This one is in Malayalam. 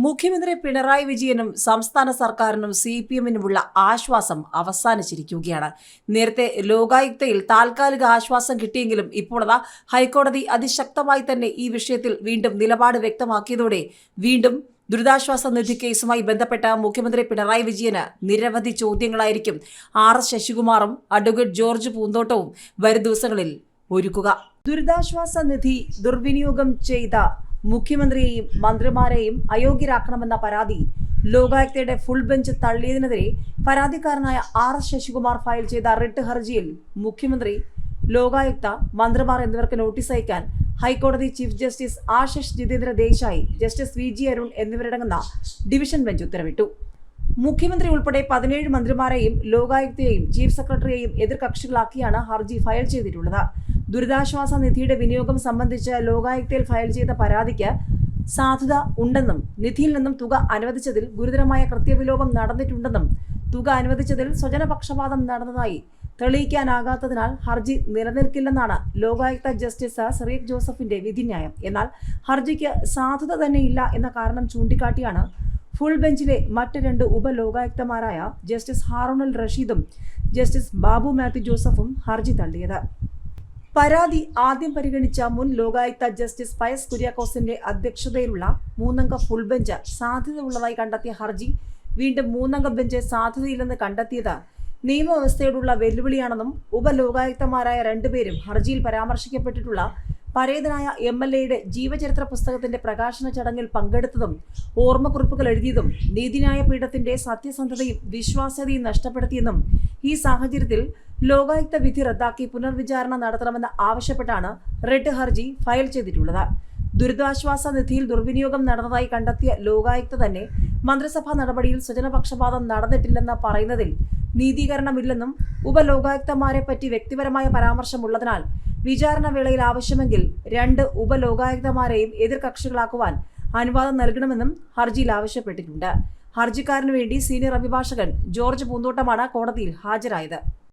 മുഖ്യമന്ത്രി പിണറായി വിജയനും സംസ്ഥാന സർക്കാരിനും സിപിഎമ്മിനുമുള്ള ആശ്വാസം അവസാനിച്ചിരിക്കുകയാണ്. നേരത്തെ ലോകായുക്തയിൽ താൽക്കാലിക ആശ്വാസം കിട്ടിയെങ്കിലും ഇപ്പോൾ ഹൈക്കോടതി അതിശക്തമായി തന്നെ ഈ വിഷയത്തിൽ വീണ്ടും നിലപാട് വ്യക്തമാക്കിയതോടെ വീണ്ടും ദുരിതാശ്വാസ നിധി കേസുമായി ബന്ധപ്പെട്ട മുഖ്യമന്ത്രി പിണറായി വിജയന് നിരവധി ചോദ്യങ്ങളായിരിക്കും RS ശശികുമാറും അഡ്വക്കേറ്റ് ജോർജ് പൂന്തോട്ടവും വരും ദിവസങ്ങളിൽ ഒരുക്കുക. ദുരിതാശ്വാസ നിധി ദുർവിനിയോഗം ചെയ്ത മുഖ്യമന്ത്രിയെയും മന്ത്രിമാരെയും അയോഗ്യരാക്കണമെന്ന പരാതി ലോകായുക്തയുടെ ഫുൾ ബെഞ്ച് തള്ളിയതിനെതിരെ പരാതിക്കാരനായ RS ശശികുമാർ ഫയൽ ചെയ്ത റിട്ട് ഹർജിയിൽ മുഖ്യമന്ത്രി, ലോകായുക്ത, മന്ത്രിമാർ എന്നിവർക്ക് നോട്ടീസ് അയക്കാൻ ഹൈക്കോടതി chief justice Ashish Jitendra Desai, justice VG Arun എന്നിവരടങ്ങുന്ന ഡിവിഷൻ ബെഞ്ച് ഉത്തരവിട്ടു. മുഖ്യമന്ത്രി ഉൾപ്പെടെ 17 മന്ത്രിമാരെയും ലോകായുക്തയെയും ചീഫ് സെക്രട്ടറിയെയും എതിർകക്ഷികളാക്കിയാണ് ഹർജി ഫയൽ ചെയ്തിട്ടുള്ളത്. ദുരിതാശ്വാസ നിധിയുടെ വിനിയോഗം സംബന്ധിച്ച് ലോകായുക്തയിൽ ഫയൽ ചെയ്ത പരാതിക്ക് സാധുത ഉണ്ടെന്നും നിധിയിൽ നിന്നും തുക അനുവദിച്ചതിൽ ഗുരുതരമായ കൃത്യവിലോപം നടന്നിട്ടുണ്ടെന്നും തുക അനുവദിച്ചതിൽ സ്വജനപക്ഷപാതം നടന്നതായി തെളിയിക്കാനാകാത്തതിനാൽ ഹർജി നിലനിൽക്കില്ലെന്നാണ് ലോകായുക്ത ജസ്റ്റിസ് സിറിയക് ജോസഫിന്റെ വിധിന്യായം. എന്നാൽ ഹർജിക്ക് സാധുത തന്നെയില്ല എന്ന കാരണം ചൂണ്ടിക്കാട്ടിയാണ് ഫുൾ ബെഞ്ചിലെ മറ്റ് 2 ഉപലോകായുക്തമാരായ ജസ്റ്റിസ് ഹാറൂൺ അൽ റഷീദും ജസ്റ്റിസ് ബാബു മാത്യു ജോസഫും ഹർജി തള്ളിയത്. പരാതി ആദ്യം പരിഗണിച്ച മുൻ ലോകായുക്ത ജസ്റ്റിസ് പയസ് കുര്യാക്കോസിന്റെ അധ്യക്ഷതയിലുള്ള 3-അംഗ ഫുൾ ബെഞ്ച് സാധ്യതയുള്ളതായി കണ്ടെത്തിയ ഹർജി വീണ്ടും 3-അംഗ ബെഞ്ച് സാധ്യതയില്ലെന്ന് കണ്ടെത്തിയത് നിയമവ്യവസ്ഥയോടുള്ള വെല്ലുവിളിയാണെന്നും ഉപലോകായുക്തമാരായ 2 പേരും ഹർജിയിൽ പരാമർശിക്കപ്പെട്ടിട്ടുള്ള പരേതനായ MLA-യുടെ ജീവചരിത്ര പുസ്തകത്തിന്റെ പ്രകാശന ചടങ്ങിൽ പങ്കെടുത്തതും ഓർമ്മക്കുറിപ്പുകൾ എഴുതിയതും നീതിന്യായ പീഠത്തിന്റെ സത്യസന്ധതയും വിശ്വാസ്യതയും നഷ്ടപ്പെടുത്തിയെന്നും ഈ സാഹചര്യത്തിൽ ലോകായുക്ത വിധി റദ്ദാക്കി പുനർവിചാരണ നടത്തണമെന്ന് ആവശ്യപ്പെട്ടാണ് റിട്ട് ഹർജി ഫയൽ ചെയ്തിട്ടുള്ളത്. ദുരിതാശ്വാസ നിധിയിൽ ദുർവിനിയോഗം നടന്നതായി കണ്ടെത്തിയ ലോകായുക്ത തന്നെ മന്ത്രിസഭാ നടപടിയിൽ സ്വജനപക്ഷപാതം നടന്നിട്ടില്ലെന്ന് പറയുന്നതിൽ നീതീകരണമില്ലെന്നും ഉപലോകായുക്തമാരെ പറ്റി വ്യക്തിപരമായ പരാമർശമുള്ളതിനാൽ വിചാരണ വേളയിൽ ആവശ്യമെങ്കിൽ 2 ഉപലോകായുക്തമാരെയും എതിർകക്ഷികളാക്കുവാൻ അനുവാദം നൽകണമെന്നും ഹർജിയിൽ ആവശ്യപ്പെട്ടിട്ടുണ്ട്. ഹർജിക്കാരനു വേണ്ടി സീനിയർ അഭിഭാഷകൻ ജോർജ് പൂന്തോട്ടമാണ് കോടതിയിൽ ഹാജരായത്.